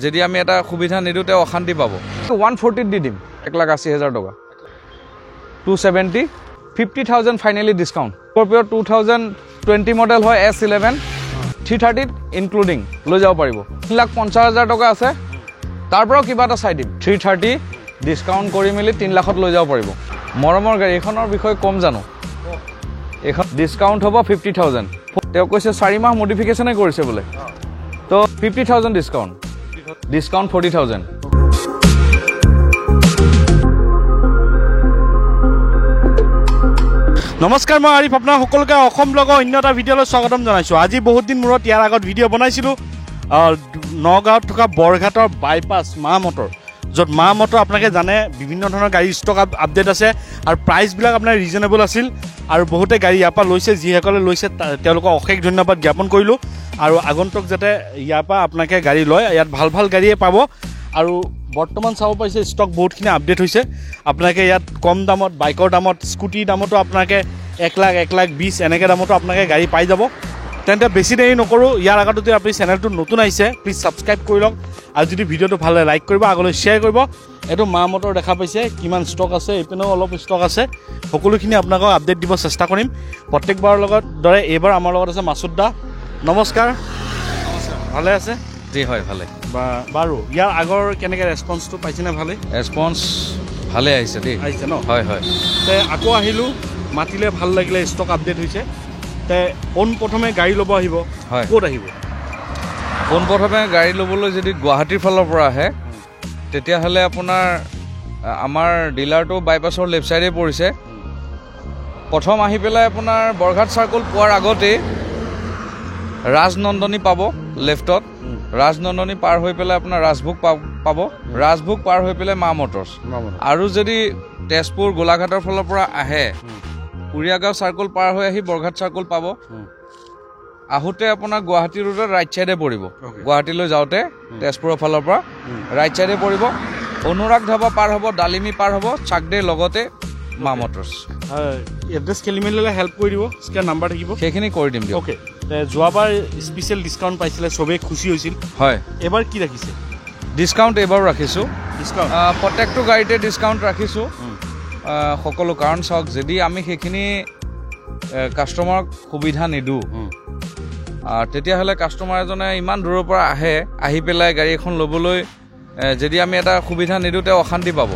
যদি আমি এটা সুবিধা নিদিওঁ তেওঁ অশান্তি পাব 140 দি দিম 1,80,000 টকা 270 50,000 ফাইনেলি ডিসকাউন্ট স্করপিও 2020 মডেল হয় S11 330 ইনক্লুডিং লৈ যাব পাৰিব 3,50,000 টকা আছে তাৰ পৰাও কিবা এটা চাই দিম 330 ডিসকাউন্ট কৰি মিলি 3 লাখত লৈ যাব পাৰিব মৰমৰ গাড়ী এখনৰ বিষয়ে কম জানো এখন ডিসকাউন্ট হ'ব 50,000 তেওঁ কৈছে 4 মাহ মডিফিকেশনে কৰিছে বোলে তো 50,000 ডিসকাউন্ট 40,000 নমস্কাৰ মই আৰিফ আপোনাৰ সকলোকে অসম ব্লগৰ অন্য এটা ভিডিঅ'লৈ স্বাগতম জনাইছোঁ আজি বহুত দিন মূৰত ইয়াৰ আগত ভিডিঅ' বনাইছিলোঁ নগাঁৱত থকা বৰঘাটৰ বাইপাছ মা মটৰ য'ত মা মটৰ আপোনালোকে জানে বিভিন্ন ধৰণৰ গাড়ী ষ্টক আপডেট আছে আৰু প্ৰাইচবিলাক আপোনাৰ ৰিজনেবল আছিল আৰু বহুতে গাড়ী ইয়াৰ পৰা লৈছে যিসকলে লৈছে তেওঁলোকক অশেষ ধন্যবাদ জ্ঞাপন কৰিলোঁ আৰু আগন্তুক যাতে ইয়াৰ পৰা আপোনালোকে গাড়ী লয় ইয়াত ভাল ভাল গাড়ীয়ে পাব আৰু বৰ্তমান চাব পাৰিছে ষ্টক বহুতখিনি আপডেট হৈছে আপোনালোকে ইয়াত কম দামত বাইকৰ দামত স্কুটিৰ দামতো আপোনালোকে 1 লাখ 1,20,000 এনেকৈ দামতো আপোনালোকে গাড়ী পাই যাব তেন্তে বেছি দেৰি নকৰোঁ ইয়াৰ আগতে যদি আপুনি চেনেলটো নতুন আহিছে প্লিজ ছাবস্ক্ৰাইব কৰি লওক আৰু যদি ভিডিঅ'টো ভাল লাগে লাইক কৰিব আগলৈ শ্বেয়াৰ কৰিব এইটো মা মটৰ দেখা পাইছে কিমান ষ্টক আছে এইপিনেও অলপ ষ্টক আছে সকলোখিনি আপোনালোকক আপডেট দিব চেষ্টা কৰিম প্ৰত্যেকবাৰৰ লগত দৰে এইবাৰ আমাৰ লগত আছে মাছুদ দা নমস্কাৰ ভালে আছে জি হয় ভালে বাৰু ইয়াৰ আগৰ কেনেকৈ ৰেছপন্সটো পাইছেনে ভালে ৰেছপন্স ভালে আহিছে দেই আহিছে ন হয় হয় তে আকৌ আহিলোঁ মাতিলে ভাল লাগিলে ষ্টক আপডেট হৈছে তে পোনপ্ৰথমে গাড়ী ল'ব আহিব হয় ক'ত আহিব পোনপ্ৰথমে গাড়ী ল'বলৈ যদি গুৱাহাটীৰ ফালৰ পৰা আহে তেতিয়াহ'লে আপোনাৰ আমাৰ ডিলাৰটো বাইপাছৰ লেফ্ট ছাইডে পৰিছে প্ৰথম আহি পেলাই আপোনাৰ বৰঘাট চাৰ্কল পোৱাৰ আগতেই ৰাজনন্দনী পাব লেফ্টত ৰাজনন্দনী পাৰ হৈ পেলাই আপোনাৰ ৰাজভোগ পাব ৰাজভোগ পাৰ হৈ পেলাই মা মটৰ্ছ আৰু যদি তেজপুৰ গোলাঘাটৰ ফালৰ পৰা আহে উৰিয়াগাঁও চাৰ্কল পাৰ হৈ আহি বৰঘাট চাৰ্কল পাব আহোঁতে আপোনাৰ গুৱাহাটী ৰোডত ৰাইট ছাইডে পৰিব গুৱাহাটীলৈ যাওঁতে তেজপুৰৰ ফালৰ পৰা ৰাইট ছাইডে পৰিব অনুৰাগ ধাবা পাৰ হ'ব ডালিমি পাৰ হ'ব চাকডে লগতে মা মটৰ্ছ এড্ৰেছ খেলি মেলিলে হেল্প কৰি দিব স্কেন নাম্বাৰ থাকিব সেইখিনি কৰি দিম দিয়ক অ'কে যোৱাবাৰ স্পেচিয়েল ডিছকাউণ্ট পাইছিলে চবেই খুচি হৈছিল হয় এবাৰ কি ৰাখিছে ডিছকাউণ্ট এইবাৰো ৰাখিছোঁ ডিছকাউণ্ট প্ৰত্যেকটো গাড়ীতে ডিছকাউণ্ট ৰাখিছোঁ সকলো কাৰণ চাওক যদি আমি সেইখিনি কাষ্টমাৰক সুবিধা নিদিওঁ তেতিয়াহ'লে কাষ্টমাৰ এজনে ইমান দূৰৰ পৰা আহি পেলাই গাড়ী এখন ল'বলৈ যদি আমি এটা সুবিধা নিদিওঁ তেওঁ অশান্তি পাব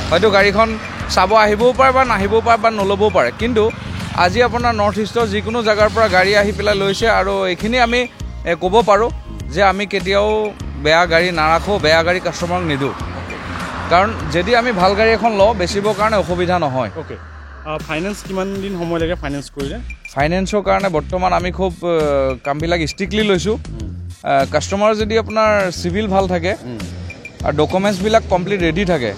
হয়তো গাড়ীখন চাব আহিবও পাৰে বা নাহিবও পাৰে বা নল'বও পাৰে কিন্তু আজি আপোনাৰ নৰ্থ ইষ্টৰ যিকোনো জেগাৰ পৰা গাড়ী আহি পেলাই লৈছে আৰু এইখিনি আমি ক'ব পাৰোঁ যে আমি কেতিয়াও বেয়া গাড়ী নাৰাখোঁ বেয়া গাড়ী কাষ্টমাৰক নিদিওঁ কাৰণ যদি আমি ভাল গাড়ী এখন লওঁ বেচিবৰ কাৰণে অসুবিধা নহয় অ'কে ফাইনেন্স কিমান দিন সময় লাগে ফাইনেন্স কৰিলে ফাইনেন্সৰ কাৰণে বৰ্তমান আমি খুব কামবিলাক ষ্ট্ৰিক্টলি লৈছোঁ কাষ্টমাৰ যদি আপোনাৰ চিভিল ভাল থাকে আৰু ডকুমেণ্টছবিলাক কমপ্লিট ৰেডি থাকে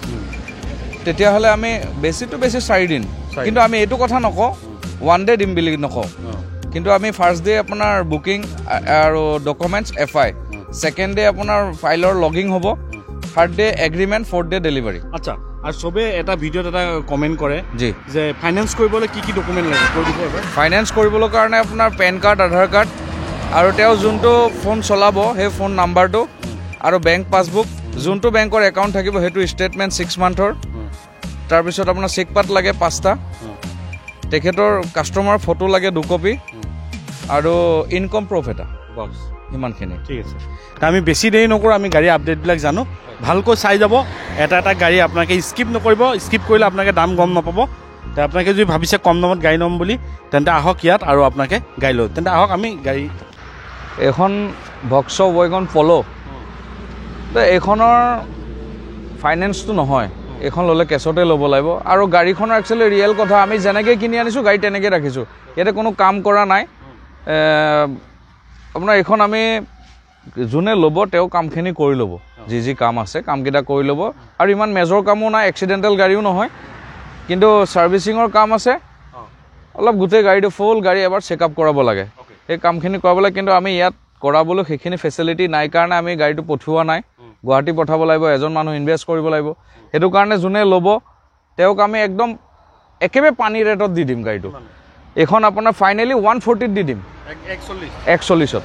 তেতিয়াহ'লে আমি বেছিটো বেছি 4 দিন কিন্তু আমি এইটো কথা নকওঁ 1 ডে দিম বুলি নকওঁ কিন্তু আমি ফাৰ্ষ্ট ডে আপোনাৰ বুকিং আৰু ডকুমেণ্টছ FI ছেকেণ্ড ডে আপোনাৰ ফাইলৰ লগিং হ'ব third day agreement fourth day delivery আচ্ছা আৰু চবে এটা ভিডিঅ'ত এটা কমেণ্ট কৰে জি যে ফাইনেন্স কৰিবলৈ কি কি ডকুমেণ্ট লাগে কৈ দিব এবাৰ ফাইনেন্স কৰিবলৈ কাৰণে আপোনাৰ পেন কাৰ্ড আধাৰ কাৰ্ড আৰু তেওঁ যোনটো ফোন চলাব সেই ফোন নাম্বাৰটো আৰু বেংক পাছবুক যোনটো বেংকৰ একাউণ্ট থাকিব সেইটো ষ্টেটমেণ্ট 6 মান্থৰ তাৰপিছত আপোনাৰ চেকপাত লাগে 5টা তেখেতৰ কাষ্টমাৰ ফটো লাগে 2 কপি আৰু ইনকম প্ৰুফ এটা বক্স ইমানখিনি ঠিক আছে আমি বেছি দেৰি নকৰোঁ আমি গাড়ী আপডেটবিলাক জানো ভালকৈ চাই যাব এটা এটা গাড়ী আপোনালোকে স্কিপ নকৰিব স্কিপ কৰিলে আপোনালোকে দাম গম নাপাব তে আপোনালোকে যদি ভাবিছে কম দামত গাড়ী ল'ম বুলি তেন্তে আহক ইয়াত আৰু আপোনালোকে গাড়ী লওক তেন্তে আহক আমি গাড়ী এখন ভক্স ৱেগন পল' এইখনৰ ফাইনেন্সটো নহয় এইখন ল'লে কেছতে ল'ব লাগিব আৰু গাড়ীখনৰ একচুৱেলি ৰিয়েল কথা আমি যেনেকৈ কিনি আনিছোঁ গাড়ী তেনেকৈ ৰাখিছোঁ ইয়াতে কোনো কাম কৰা নাই আপোনাৰ এইখন আমি যোনে ল'ব তেওঁ কামখিনি কৰি ল'ব যি কাম আছে কামকেইটা কৰি ল'ব আৰু ইমান মেজৰ কামো নাই এক্সিডেণ্টেল গাড়ীও নহয় কিন্তু ছাৰ্ভিচিঙৰ কাম আছে অলপ গোটেই গাড়ীটো ফুল গাড়ী এবাৰ চেকআপ কৰাব লাগে সেই কামখিনি কৰাব লাগে কিন্তু আমি ইয়াত কৰাবলৈ সেইখিনি ফেচিলিটি নাই কাৰণে আমি গাড়ীটো পঠিওৱা নাই গুৱাহাটী পঠাব লাগিব এজন মানুহ ইনভেষ্ট কৰিব লাগিব সেইটো কাৰণে যোনে ল'ব তেওঁক আমি একদম একেবাৰে পানী ৰেটত দি দিম গাড়ীটো এইখন আপোনাৰ ফাইনেলি 140 দি দিম 140ত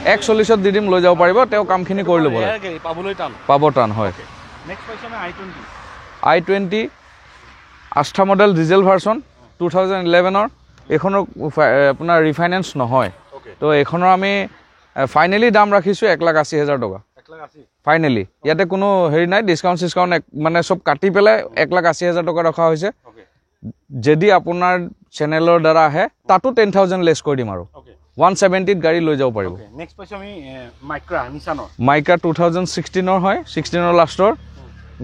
140ত দি দিম লৈ যাব পাৰিব তেওঁ কামখিনি কৰি ল'ব পাবলৈ টান পাব টান হয় নেক্সট পাইছো আমি i20 আস্থা মডেল ডিজেল ভাৰ্চন 2011ৰ এইখনৰ আপোনাৰ ৰিফাইনেন্স নহয় তো এইখনৰ আমি ফাইনেলি দাম ৰাখিছোঁ 1,80,000 টকা ফাইনেলি ইয়াতে কোনো হেৰি নাই ডিছকাউণ্ট চিছকাউণ্ট মানে চব কাটি পেলাই 1,80,000 টকা ৰখা হৈছে যদি আপোনাৰ চেনেলৰ দ্বাৰা আহে তাতো 10,000 লেছ কৰি দিম আৰু 170ত গাড়ী লৈ যাব পাৰিব নেক্সট পাইছো আমি মাইক্ৰা নিছানৰ মাইক্ৰা 2016ৰ হয় 16ৰ লাষ্টৰ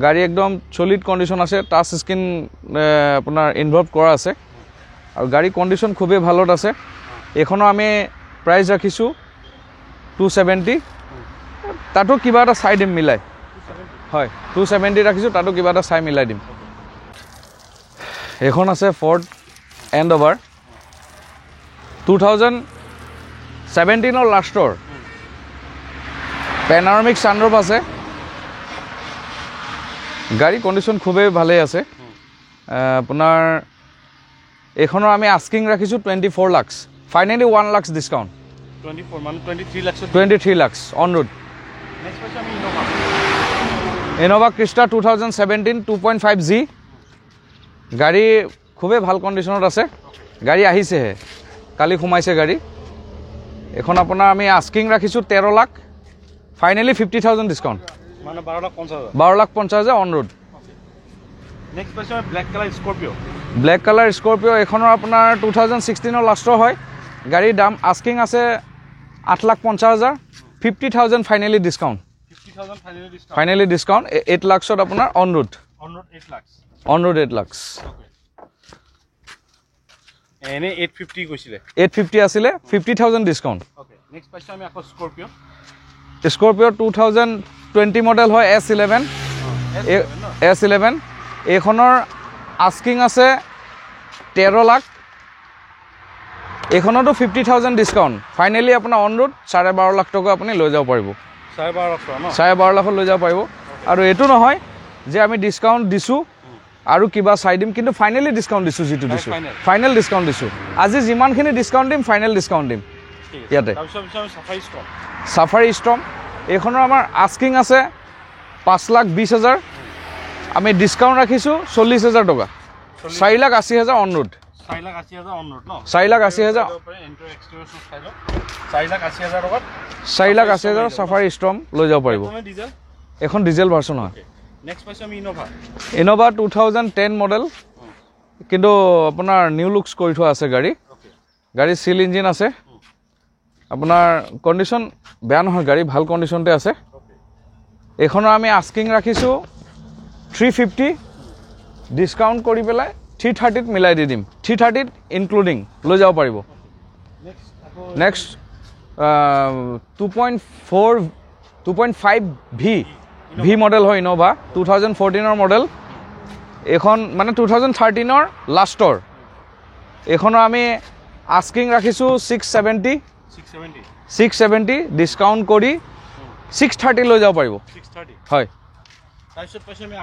গাড়ী একদম চলিড কণ্ডিশ্যন আছে টাচ স্ক্ৰীন আপোনাৰ ইনভলভ কৰা আছে আৰু গাড়ী কণ্ডিশ্যন খুবেই ভালত আছে এইখনৰ আমি প্ৰাইচ ৰাখিছোঁ 270 তাতো কিবা এটা চাই দিম মিলাই হয় 270 ৰাখিছোঁ তাতো কিবা এটা চাই মিলাই দিম এইখন আছে ফৰ্ড এণ্ডঅভাৰ 2017ৰ লাষ্টৰ পেনাৰমিক ছানৰুফ আছে গাড়ী কণ্ডিশ্যন খুবেই ভালেই আছে আপোনাৰ এইখনৰ আমি আস্কিং ৰাখিছোঁ 24 লাখ ফাইনেলি 1 লাখ ডিছকাউণ্ট 24 মানে 23 lakh 23 lakh on road next পাইছো আমি ইনোভা ক্ৰিষ্টা 2017 2.5G গাড়ী খুবেই ভাল কণ্ডিশ্যনত আছে গাড়ী আহিছেহে কালি সোমাইছে গাড়ী এখন আপোনাৰ আমি আস্কিং ৰাখিছোঁ 13 লাখ ফাইনেলি 50,000 ডিছকাউণ্ট মানে 12,50,000 12,50,000 অন ৰোড নেক্সট পাইছো black colour Scorpio black colour Scorpio এইখনৰ আপোনাৰ 2016ৰ লাষ্টৰ হয় গাড়ীৰ দাম আস্কিং আছে 8,50,000 50,000 ফাইনেলি ডিছকাউণ্ট 50,000 ফাইনেলি ডিছকাউণ্ট 8 লাখত আপোনাৰ on road 8 lakh on road 8 lakh এনে 850 কৈছিলে 850 আছিলে 50,000 ডিছকাউণ্ট ওকে নেক্সট পাইছো আমি আকৌ স্কৰপিঅ স্কৰপিঅ 2020 মডেল হয় S11 এইখনৰ আস্কিং আছে 13 লাখ এইখনতো 50,000 ডিছকাউণ্ট ফাইনেলি আপোনাৰ অন ৰোড 12.5 লাখ টকা আপুনি লৈ যাব পাৰিব 12.5 লাখত লৈ যাব পাৰিব আৰু এইটো নহয় যে আমি ডিছকাউণ্ট দিছোঁ আৰু কিবা চাই দিম কিন্তু ফাইনেলি ডিছকাউণ্ট দিছোঁ যিটো দিছোঁ ফাইনেল ডিছকাউণ্ট দিছোঁ আজি যিমানখিনি ডিছকাউণ্ট দিম ফাইনেল ডিছকাউণ্ট দিম ইয়াতে চাফাৰী ষ্টৰ্ম এইখনৰ আমাৰ আস্কিং আছে 5,20,000 আমি ডিছকাউণ্ট ৰাখিছোঁ 40,000 টকা 4,80,000 অন ৰোড 4,80,000 অন ৰোড ন 4,80,000 4,80,000 চাফাৰী ষ্টৰ্ম লৈ যাব পাৰিব এখন ডিজেল ভাৰ্চন হয় নেক্সট পাইছো আমি ইনোভা 2010 মডেল কিন্তু আপোনাৰ নিউ লুকছ কৰি থোৱা আছে গাড়ী চিল ইঞ্জিন আছে আপোনাৰ কণ্ডিশ্যন বেয়া নহয় গাড়ী ভাল কণ্ডিশ্যনতে আছে এইখনৰ আমি আস্কিং ৰাখিছোঁ 350 ডিছকাউণ্ট কৰি পেলাই 330ত মিলাই দি দিম 330ত ইনক্লুডিং লৈ যাব পাৰিব নেক্সট 2.5 ভি মডেল হয় ইনোভা 2014ৰ মডেল এইখন মানে 2013ৰ লাষ্টৰ এইখনৰ আমি আস্কিং ৰাখিছোঁ 670 ডিছকাউণ্ট কৰি 630 লৈ যাব পাৰিব হয় তাৰপিছত পাইছো আমি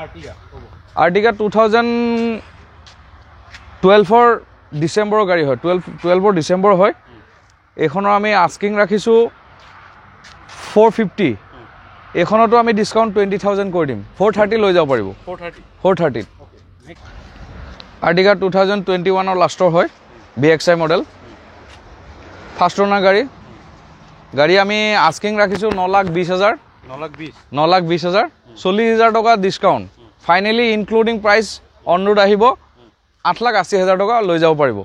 আৰ্টিকা 2012ৰ ডিচেম্বৰৰ গাড়ী হয় 12ৰ ডিচেম্বৰ হয় এইখনৰ আমি আস্কিং ৰাখিছোঁ 450 এইখনতো আমি ডিছকাউণ্ট 20,000 কৰি দিম 430 লৈ যাব পাৰিব 430 আৰ্টিকা 2021ৰ লাষ্টৰ হয় BXI মডেল ফাৰ্ষ্ট অনাৰ গাড়ী আমি আস্কিং ৰাখিছোঁ 9,20,000 9,20,000 40,000 টকা discount finally including price on road আহিব 8,80,000 টকা লৈ যাব পাৰিব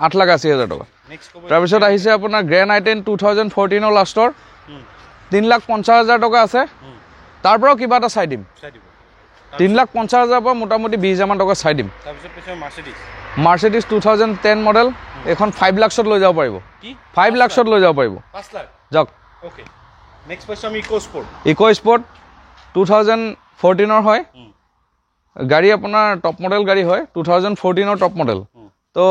8,80,000 টকা তাৰপিছত আহিছে আপোনাৰ গ্ৰেণ্ড আই10 2014ৰ লাষ্টৰ 3,50,000 টকা আছে তাৰ পৰাও কিবা এটা চাই দিম 3,50,000 পৰা মোটামুটি 20,000 টকা চাই দিম মাৰ্চিডিজ 2010 মডেল এখন 5 লাখত লৈ যাব পাৰিব 5 লাখত লৈ যাব পাৰিব 5 লাখ যাওক ওকে নেক্সট পাইছো আমি ইকো স্পৰ্ট 2014ৰ হয় গাড়ী আপোনাৰ টপ মডেল গাড়ী হয় 2014ৰ টপ মডেল তো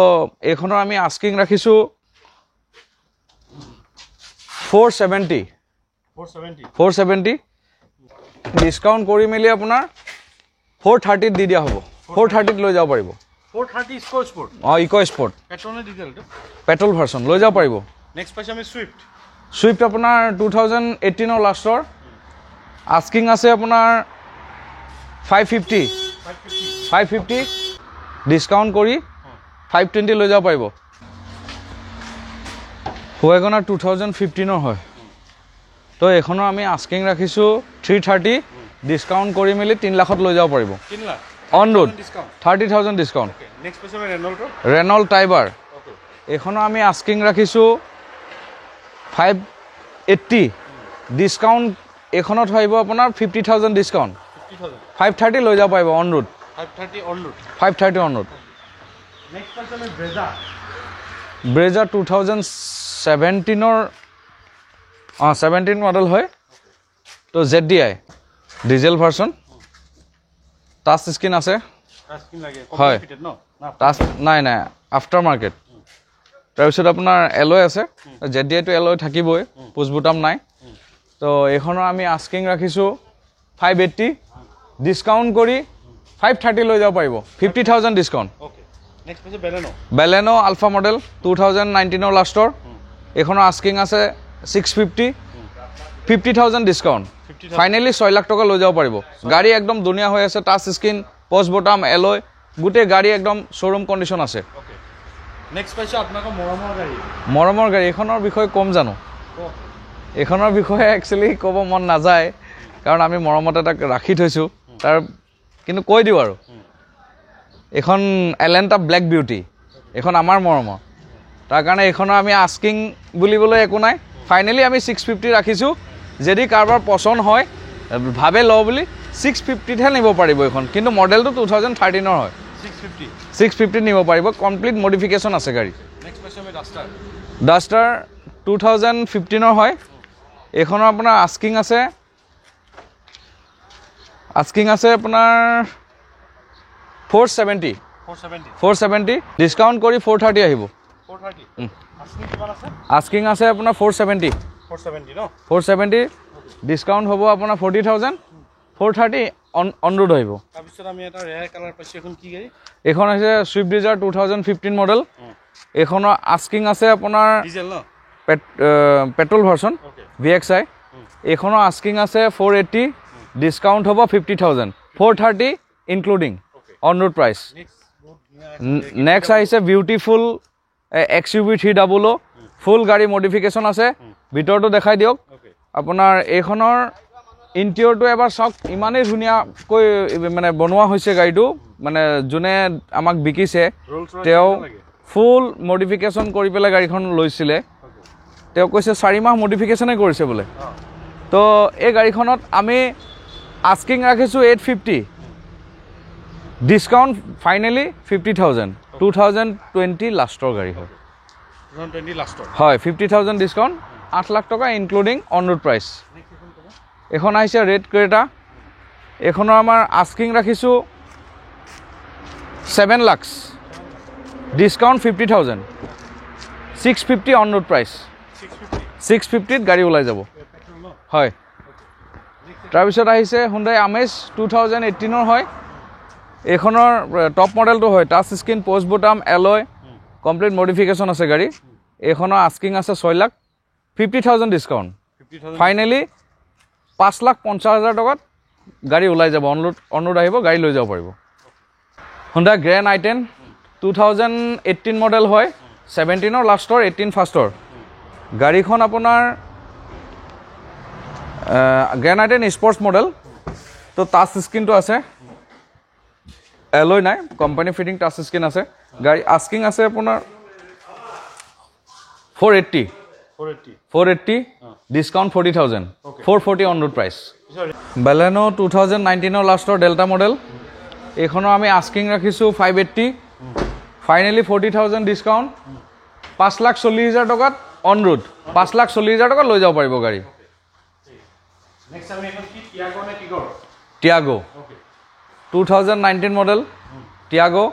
এইখনৰ আমি আস্কিং ৰাখিছোঁ 470 ডিছকাউণ্ট কৰি মেলি আপোনাৰ 430ত দি দিয়া হ'ব 430ত লৈ যাব পাৰিব 430 EcoSport EcoSport petrol নে ডিজেল পেট্ৰল ভাৰ্চন লৈ যাব পাৰিব নেক্সট পাইছো আমি ছুইফ্ট আপোনাৰ 2018 লাষ্টৰ আস্কিং আছে আপোনাৰ 550 ডিছকাউণ্ট কৰি 520 লৈ যাব পাৰিব ৱেগনাৰ 2015 হয় তো এইখনৰ আমি আস্কিং ৰাখিছোঁ 330 ডিছকাউণ্ট কৰি মেলি 3 লাখত লৈ যাব পাৰিব 3 lakh on road 30,000 discount next পাইছে ৰেনল্টৰ ৰেনল্ট টাইবাৰ এইখনৰ আমি আস্কিং ৰাখিছোঁ 580 ডিছকাউণ্ট এইখনত আহিব আপোনাৰ 50,000 ডিছকাউণ্ট 530 লৈ যাব পাৰিব on road 530 on road next পাইছে ব্ৰেজা 2017 17 মডেল হয় তো ZDI diesel version touch screen আছে হয় টাচ নাই আফটাৰ মাৰ্কেট তাৰপিছত আপোনাৰ এলয় আছে ZDI টো এলয় থাকিবই পুছ বুটাম নাই তো এইখনৰ আমি আস্কিং ৰাখিছোঁ 580 ডিছকাউণ্ট কৰি 530 লৈ যাব পাৰিব 50,000 ডিছকাউণ্ট নেক্সট পাইছে বেলেনো আলফা মডেল 2019 লাষ্টৰ এইখনৰ আস্কিং আছে 50,000 ডিছকাউণ্ট ফাইনেলি 6 লাখ টকা লৈ যাব পাৰিব গাড়ী একদম ধুনীয়া হৈ আছে টাচ স্ক্ৰীন পষ্ট বটাম এলয় গোটেই গাড়ী একদম শ্ব'ৰুম কণ্ডিশ্যন আছে নেক্সট পাইছে আপোনালোকৰ মৰমৰ গাড়ী এইখনৰ বিষয়ে কম জানো এইখনৰ বিষয়ে একচুৱেলি ক'ব মন নাযায় কাৰণ আমি মৰমতে তাক ৰাখি থৈছোঁ তাৰ কিন্তু কৈ দিওঁ আৰু এইখন এলেণ্টা ব্লেক বিউটি এইখন আমাৰ মৰমৰ তাৰ কাৰণে এইখনৰ আমি আস্কিং বুলিবলৈ একো নাই ফাইনেলি আমি 650 ৰাখিছোঁ যদি কাৰোবাৰ পচন্দ হয় ভাবে লওঁ বুলি 650হে নিব পাৰিব এইখন কিন্তু মডেলটো 2013 হয় 650 নিব পাৰিব কমপ্লিট মডিফিকেশ্যন আছে গাড়ী ডাষ্টাৰ 2015 হয় এইখনৰ আপোনাৰ আস্কিং আছে আপোনাৰ 470 ডিছকাউণ্ট কৰি 430 আহিব আস্কিং আছে আপোনাৰ 470 ডিছকাউণ্ট হ'ব আপোনাৰ 40,000 430 অন ৰোড আহিব তাৰপিছত আমি এটা ৰেয়াৰ কালাৰ পাইছোঁ এখন কি গাড়ী এইখন হৈছে ছুইফ্ট ডিজায়াৰ 2015 মডেল এইখনৰ আস্কিং আছে আপোনাৰ ডিজেল ন পেট্ৰল ভাৰ্চন VXI এইখনৰ আস্কিং আছে 480 ডিছকাউণ্ট হ'ব 50,000 430 including on road price next আহিছে বিউটিফুল XUV 300 ফুল গাড়ী মডিফিকেশ্যন আছে ভিতৰটো দেখাই দিয়ক আপোনাৰ এইখনৰ ইণ্টেৰিয়ৰটো এবাৰ চাওক ইমানেই ধুনীয়াকৈ মানে বনোৱা হৈছে গাড়ীটো মানে যোনে আমাক বিকিছে তেওঁ ফুল মডিফিকেশ্যন কৰি পেলাই গাড়ীখন লৈছিলে তেওঁ কৈছে 4 মাহ মডিফিকেশ্যনে কৰিছে বোলে তো এই গাড়ীখনত আমি আস্কিং ৰাখিছোঁ 850 ডিছকাউণ্ট ফাইনেলি 50,000 2020 লাষ্টৰ গাড়ী হয় 50,000 ডিছকাউণ্ট 8 লাখ টকা ইনক্লুডিং অন ৰোড প্ৰাইচ এখন আহিছে ৰেড ক্ৰেটা এইখনৰ আমাৰ আস্কিং ৰাখিছোঁ 7 lakh discount 50,000 650 on road price 650ত গাড়ী ওলাই যাব হয় তাৰপিছত আহিছে Hyundai Amaze 2018 হয় এইখনৰ টপ মডেলটো হয় টাচ স্ক্ৰীন পোষ্ট বুটাম এলয় কমপ্লিট মডিফিকেশ্যন আছে গাড়ী এইখনৰ আস্কিং আছে 6 লাখ 50,000 ডিছকাউণ্ট ফাইনেলি 5,50,000 টকাত গাড়ী ওলাই যাব অন ৰোড আহিব গাড়ী লৈ যাব পাৰিব Hyundai Grand i10 2018 মডেল হয় 17 লাষ্টৰ 18 ফাৰ্ষ্টৰ গাড়ীখন আপোনাৰ Grand i10 স্পৰ্টছ মডেল তো টাচ স্ক্ৰীনটো আছে এলয় নাই কোম্পানী ফিটিং টাচ স্ক্ৰীন আছে গাড়ী আস্কিং আছে আপোনাৰ 480 discount 40,000 440 on road price Baleno 2019 লাষ্টৰ ডেল্টা মডেল এইখনৰ আমি আস্কিং ৰাখিছোঁ 580 ফাইনেলি 40,000 ডিছকাউণ্ট 5,40,000 টকাত অন ৰোড 5,40,000 টকাত লৈ যাব পাৰিব গাড়ী টিয়াগো 2019 মডেল টিয়াগো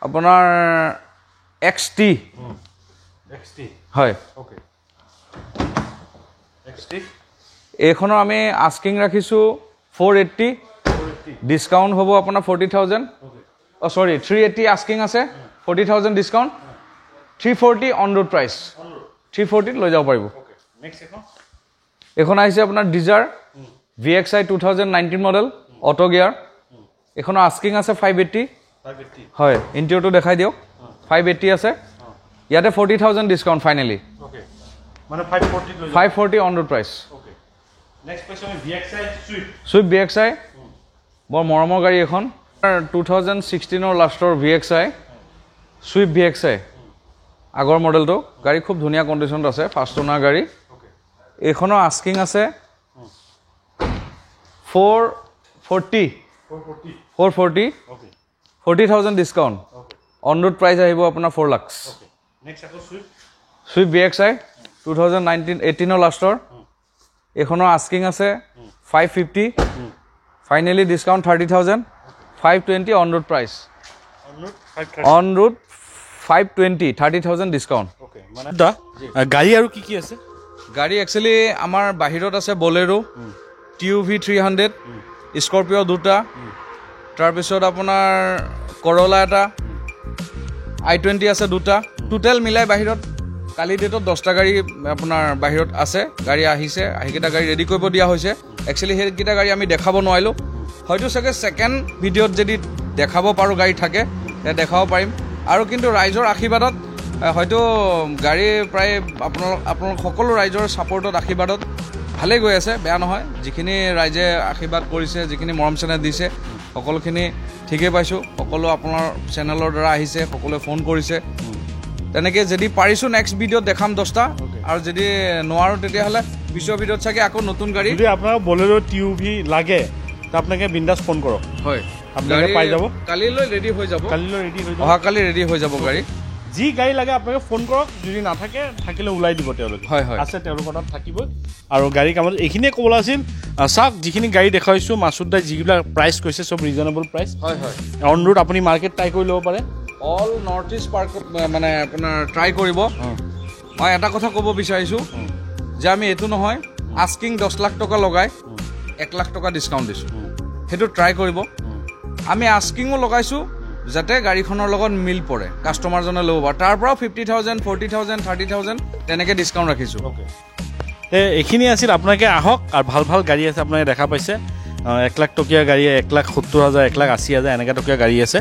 আপোনাৰ XT হয় এইখনৰ আমি আস্কিং ৰাখিছোঁ 480 ডিছকাউণ্ট হ'ব আপোনাৰ 40,000 সৰি 380 আস্কিং আছে 40,000 ডিছকাউণ্ট 340 অন ৰোড প্ৰাইচ 340 লৈ যাব পাৰিব নেক্সট এখন এখন আহিছে আপোনাৰ Dzire VXI 2019 model auto gear এখনৰ আস্কিং আছে 580 হয় ইণ্টেৰিয়ৰটো দেখাই দিয়ক 580 আছে ইয়াতে 40,000 ডিসকাউন্ট ফাইনালি ওকে মানে 540 লৈ 540 on road price okay next পাইছো আমি VXI সুইফট VXI বৰ মৰমৰ গাড়ী এখন 2016 ৰ লাষ্টৰ VXI সুইফট VXI আগৰ মডেলটো গাড়ী খুব ধুনীয়া কণ্ডিশ্যনত আছে ফাৰ্ষ্ট ওনাৰ গাড়ী এখনৰ আস্কিং আছে 440 okay 40,000 discount on road price আহিব আপোনাৰ 4 লাখ ওকে নেক্সট আকৌ সুইফট VXI 2018 ৰ লাষ্টৰ এখনৰ আস্কিং আছে 550 finally discount 30,000 520 on road price on road 520 30,000 discount okay মানে দা গাড়ী আৰু কি আছে গাড়ী একচুয়ালি আমাৰ বাহিৰত আছে বলেৰো TUV 300 স্কৰপিও দুটা তাৰ পিছত আপোনাৰ কৰলা এটা i20 আছে দুটা টোটাল মিলাই বাহিৰত কালি ডেটত 10টা গাড়ী আপোনাৰ বাহিৰত আছে গাড়ী আহিছে আহিকেইটা গাড়ী ৰেডি কৰিব দিয়া হৈছে একচুয়ালি হেইকেইটা গাড়ী আমি দেখাব নোৱাৰিলো হয়তো সকে সেকেন্ড ভিডিঅত যদি দেখাব পাৰো গাড়ী থাকে তে দেখাব পাৰিম আৰু কিন্তু ৰাইজৰ আশীৰ্বাদত হয়তো গাড়ী প্ৰায় আপোনালোক সকলো ৰাইজৰ সাপোৰ্টত আশীৰ্বাদত ভালে গৈ আছে বেয়া নহয় যিখিনি ৰাইজে আশীৰ্বাদ কৰিছে যিখিনি মৰম চেনেহ দিছে সকলোখিনি ঠিকই পাইছো সকলো আপোনাৰ চেনেলৰ দ্বাৰা আহিছে সকলোৱে ফোন কৰিছে তেনেকৈ যদি পাৰিছো নেক্সট ভিডিঅত দেখাম 10টা আৰু যদি নোৱাৰো তেতিয়া হলে বিশ্ব ভিডিঅত চাগে আকৌ নতুন গাড়ী যদি আপোনাক বলেৰো TUV লাগে তা আপোনাকে বিন্দাস ফোন কৰক হয় আপোনাকে পাই যাব কালিলৈ ৰেডি হৈ যাব অহা কালি ৰেডি হৈ যাব গাড়ী যি গাড়ী লাগে আপোনাকে ফোন কৰক যদি নাথাকে থাকিলে ওলাই দিব তেওঁলোকে হয় আছে তেওঁলোকৰ তাত থাকিব আৰু গাড়ী কামত এইখিনিয়ে ক'বলৈ আছিল চাওক যিখিনি গাড়ী দেখাইছো মাসুদ দাই যিবিলাক প্ৰাইচ কৈছে সব ৰিজনেবল প্ৰাইচ হয় হয় অন ৰোড আপুনি মাৰ্কেট ট্ৰাই কৰি ল'ব পাৰে অল নৰ্থ ইষ্ট পাৰ্কত মানে আপোনাৰ ট্ৰাই কৰিব মই এটা কথা ক'ব বিচাৰিছো যে আমি এটো নহয় আস্কিং 10 লাখ টকা লগাই 1 লাখ টকা ডিসকাউন্ট দিছো হেতু ট্ৰাই কৰিব আমি আস্কিংও লগাইছো যাতে গাড়ীখনৰ লগত মিল পৰে কাস্টমাৰজনে ল'ব তাৰ পৰা 50,000 40,000 30,000 তেনেকৈ ডিসকাউন্ট ৰাখিছো ওকে তে এইখিনি আছিল আপোনাকে আহক আৰু ভাল ভাল গাড়ী আছে আপোনাকে দেখা পাইছে 1 লাখ টকীয়া গাড়ী 1,70,000 1,80,000 এনেকা টকীয়া গাড়ী আছে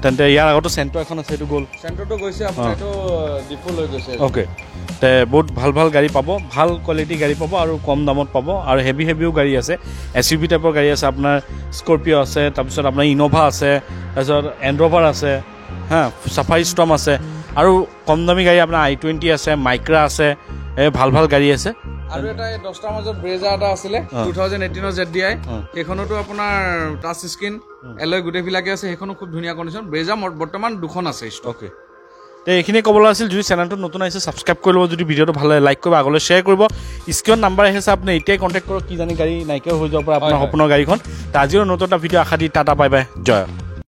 তেন্তে ইয়াৰ আগতো চেণ্টাৰ এখন আছে এইটো গ'ল চেণ্টাৰটো গৈছে আপোনাৰ এইটো ডিপো লৈ গৈছে ওকে তে বহুত ভাল ভাল গাড়ী পাব ভাল কোৱালিটি গাড়ী পাব আৰু কম দামত পাব আৰু হেভিও গাড়ী আছে SUV টাইপৰ গাড়ী আছে আপোনাৰ স্কৰপিও আছে তাৰপিছত আপোনাৰ ইনোভা আছে তাৰপিছত এণ্ড্ৰভাৰ আছে হা সাফাৰী ষ্টৰ্ম আছে আৰু কম দামী গাড়ী আপোনাৰ i20 আছে মাইক্ৰা আছে ভাল ভাল গাড়ী আছে আৰু এটা 10টাৰ মাজত ব্ৰেজা এটা আছিলে 2018 ৰ ZDI সেইখনতো আপোনাৰ টাচ স্ক্ৰীন এলয় গুটেবিলাকে আছে সেইখনো খুব ধুনীয়া কণ্ডিশ্যন ব্ৰেজা বৰ্তমান দুখন আছে ওকে তে এইখিনি ক'বলৈ আছিল যদি চেনেলটো নতুন আহিছে সাবস্ক্ৰাইব কৰি ল'ব যদি ভিডিঅ'টো ভাল লাগে লাইক কৰিব আগলৈ শ্বেয়াৰ কৰিব স্ক্ৰীন নাম্বাৰ আহিছে আপুনি এতিয়াই কণ্টেক্ট কৰক কি জানি গাড়ী নাইকিয়া হৈ যাব পাৰে আপোনাৰ সপোনৰ গাড়ীখন আজিও নতুন এটা ভিডিঅ' আশা দি টাটা বাই বাই জয়